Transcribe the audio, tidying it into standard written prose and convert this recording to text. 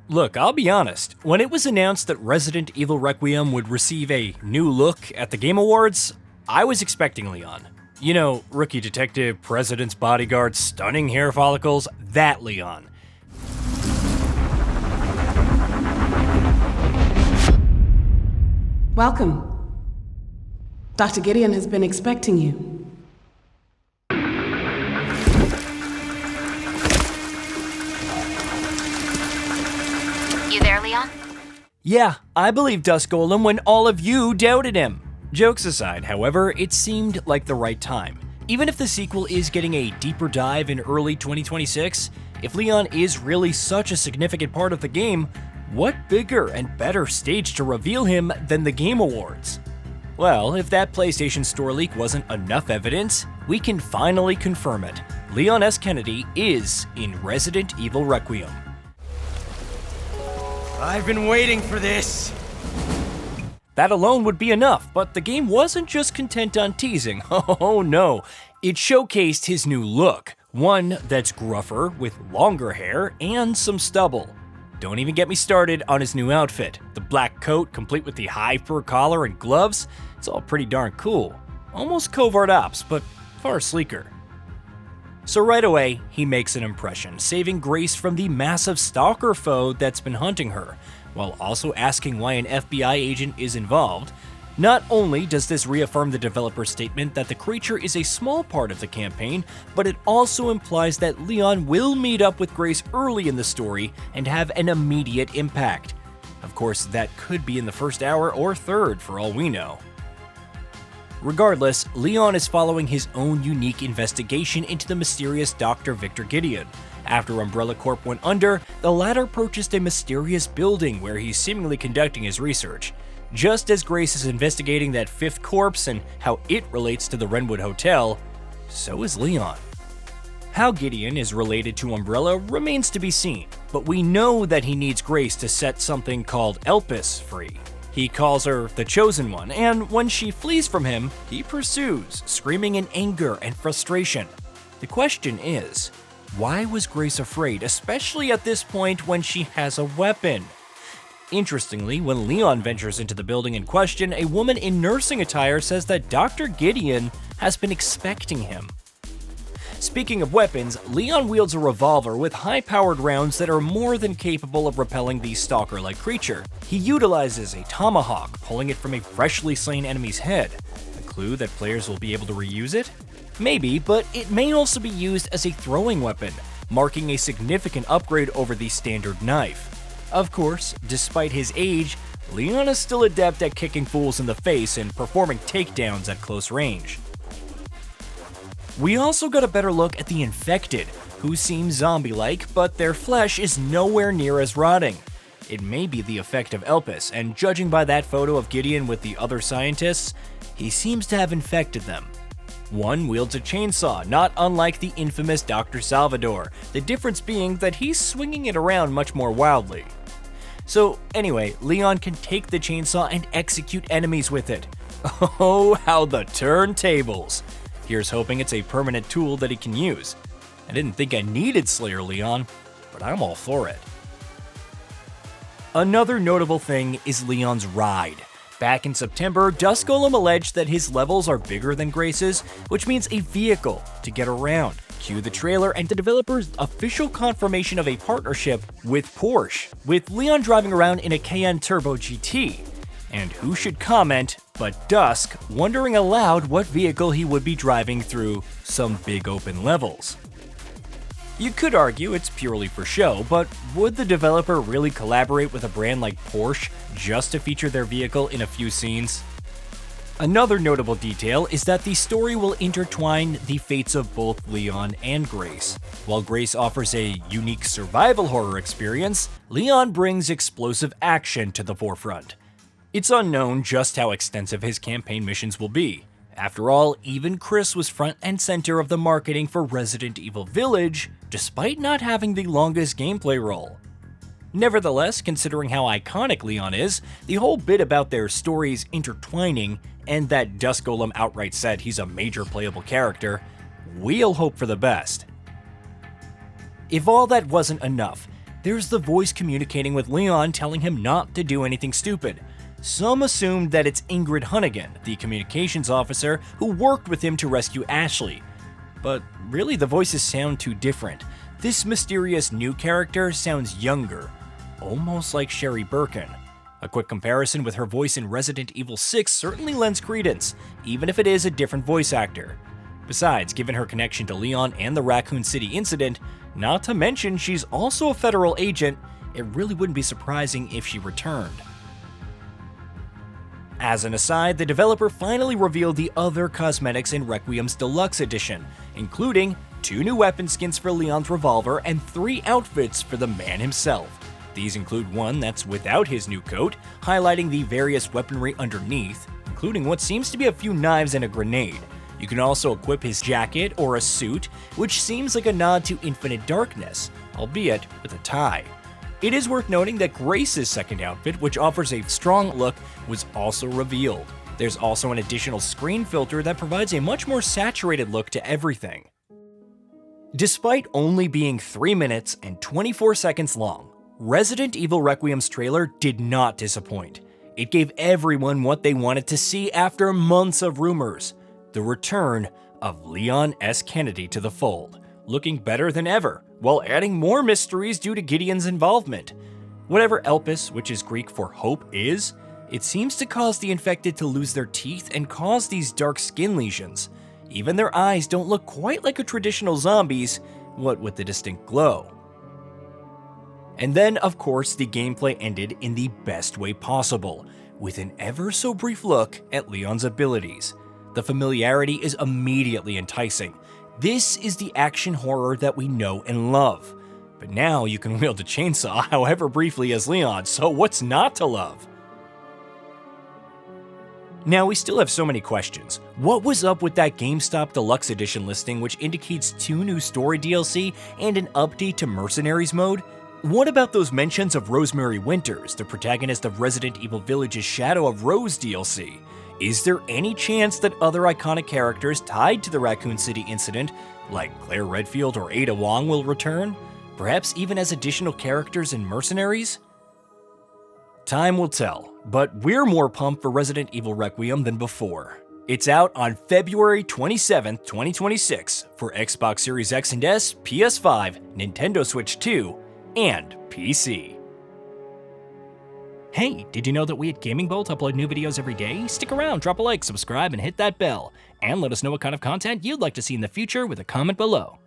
Look, I'll be honest, when it was announced that Resident Evil Requiem would receive a new look at the Game Awards, I was expecting Leon. You know, rookie detective, president's bodyguard, stunning hair follicles, that Leon. Welcome. Dr. Gideon has been expecting you. You there, Leon? Yeah, I believe Dusk Golem when all of you doubted him. Jokes aside, however, it seemed like the right time. Even if the sequel is getting a deeper dive in early 2026, if Leon is really such a significant part of the game, what bigger and better stage to reveal him than the Game Awards? Well, if that PlayStation Store leak wasn't enough evidence, we can finally confirm it. Leon S. Kennedy is in Resident Evil Requiem. I've been waiting for this! That alone would be enough, but the game wasn't just content on teasing. Oh no, it showcased his new look, one that's gruffer with longer hair and some stubble. Don't even get me started on his new outfit. The black coat, complete with the high fur collar and gloves, it's all pretty darn cool. Almost covert ops, but far sleeker. So right away, he makes an impression, saving Grace from the massive stalker foe that's been hunting her, while also asking why an FBI agent is involved. Not only does this reaffirm the developer's statement that the creature is a small part of the campaign, but it also implies that Leon will meet up with Grace early in the story and have an immediate impact. Of course, that could be in the first hour or third for all we know. Regardless, Leon is following his own unique investigation into the mysterious Dr. Victor Gideon. After Umbrella Corp went under, the latter purchased a mysterious building where he's seemingly conducting his research. Just as Grace is investigating that fifth corpse and how it relates to the Wrenwood Hotel, so is Leon. How Gideon is related to Umbrella remains to be seen, but we know that he needs Grace to set something called Elpis free. He calls her the Chosen One, and when she flees from him, he pursues, screaming in anger and frustration. The question is, why was Grace afraid, especially at this point when she has a weapon? Interestingly, when Leon ventures into the building in question, a woman in nursing attire says that Dr. Gideon has been expecting him. Speaking of weapons, Leon wields a revolver with high-powered rounds that are more than capable of repelling the stalker-like creature. He utilizes a tomahawk, pulling it from a freshly slain enemy's head. A clue that players will be able to reuse it? Maybe, but it may also be used as a throwing weapon, marking a significant upgrade over the standard knife. Of course, despite his age, Leon is still adept at kicking fools in the face and performing takedowns at close range. We also got a better look at the infected, who seem zombie-like, but their flesh is nowhere near as rotting. It may be the effect of Elpis, and judging by that photo of Gideon with the other scientists, he seems to have infected them. One wields a chainsaw, not unlike the infamous Dr. Salvador, the difference being that he's swinging it around much more wildly. So anyway, Leon can take the chainsaw and execute enemies with it. Oh, how the turntables! Here's hoping it's a permanent tool that he can use. I didn't think I needed Slayer Leon, but I'm all for it. Another notable thing is Leon's ride. Back in September, Dusk Golem alleged that his levels are bigger than Grace's, which means a vehicle to get around. Cue the trailer and the developer's official confirmation of a partnership with Porsche, with Leon driving around in a Cayenne Turbo GT. And who should comment but Dusk, wondering aloud what vehicle he would be driving through some big open levels. You could argue it's purely for show, but would the developer really collaborate with a brand like Porsche just to feature their vehicle in a few scenes? Another notable detail is that the story will intertwine the fates of both Leon and Grace. While Grace offers a unique survival horror experience, Leon brings explosive action to the forefront. It's unknown just how extensive his campaign missions will be. After all, even Chris was front and center of the marketing for Resident Evil Village, despite not having the longest gameplay role. Nevertheless, considering how iconic Leon is, the whole bit about their stories intertwining, and that Dusk Golem outright said he's a major playable character, we'll hope for the best. If all that wasn't enough, there's the voice communicating with Leon telling him not to do anything stupid. Some assumed that it's Ingrid Hunnigan, the communications officer who worked with him to rescue Ashley. But really, the voices sound too different. This mysterious new character sounds younger, almost like Sherry Birkin. A quick comparison with her voice in Resident Evil 6 certainly lends credence, even if it is a different voice actor. Besides, given her connection to Leon and the Raccoon City incident, not to mention she's also a federal agent, it really wouldn't be surprising if she returned. As an aside, the developer finally revealed the other cosmetics in Requiem's Deluxe Edition, including 2 new weapon skins for Leon's revolver and 3 outfits for the man himself. These include one that's without his new coat, highlighting the various weaponry underneath, including what seems to be a few knives and a grenade. You can also equip his jacket or a suit, which seems like a nod to Infinite Darkness, albeit with a tie. It is worth noting that Grace's second outfit, which offers a strong look, was also revealed. There's also an additional screen filter that provides a much more saturated look to everything. Despite only being 3 minutes and 24 seconds long, Resident Evil Requiem's trailer did not disappoint. It gave everyone what they wanted to see after months of rumors: the return of Leon S. Kennedy to the fold, looking better than ever, while adding more mysteries due to Gideon's involvement. Whatever Elpis, which is Greek for hope, is, it seems to cause the infected to lose their teeth and cause these dark skin lesions. Even their eyes don't look quite like a traditional zombie's, what with the distinct glow. And then, of course, the gameplay ended in the best way possible, with an ever so brief look at Leon's abilities. The familiarity is immediately enticing. This is the action horror that we know and love. But now you can wield a chainsaw, however briefly, as Leon, so what's not to love? Now, we still have so many questions. What was up with that GameStop Deluxe Edition listing which indicates 2 new story DLC and an update to Mercenaries mode? What about those mentions of Rosemary Winters, the protagonist of Resident Evil Village's Shadow of Rose DLC? Is there any chance that other iconic characters tied to the Raccoon City incident, like Claire Redfield or Ada Wong, will return? Perhaps even as additional characters in Mercenaries? Time will tell, but we're more pumped for Resident Evil Requiem than before. It's out on February 27th, 2026 for Xbox Series X and S, PS5, Nintendo Switch 2, and PC. Hey, did you know that we at GamingBolt upload new videos every day? Stick around, drop a like, subscribe, and hit that bell. And let us know what kind of content you'd like to see in the future with a comment below.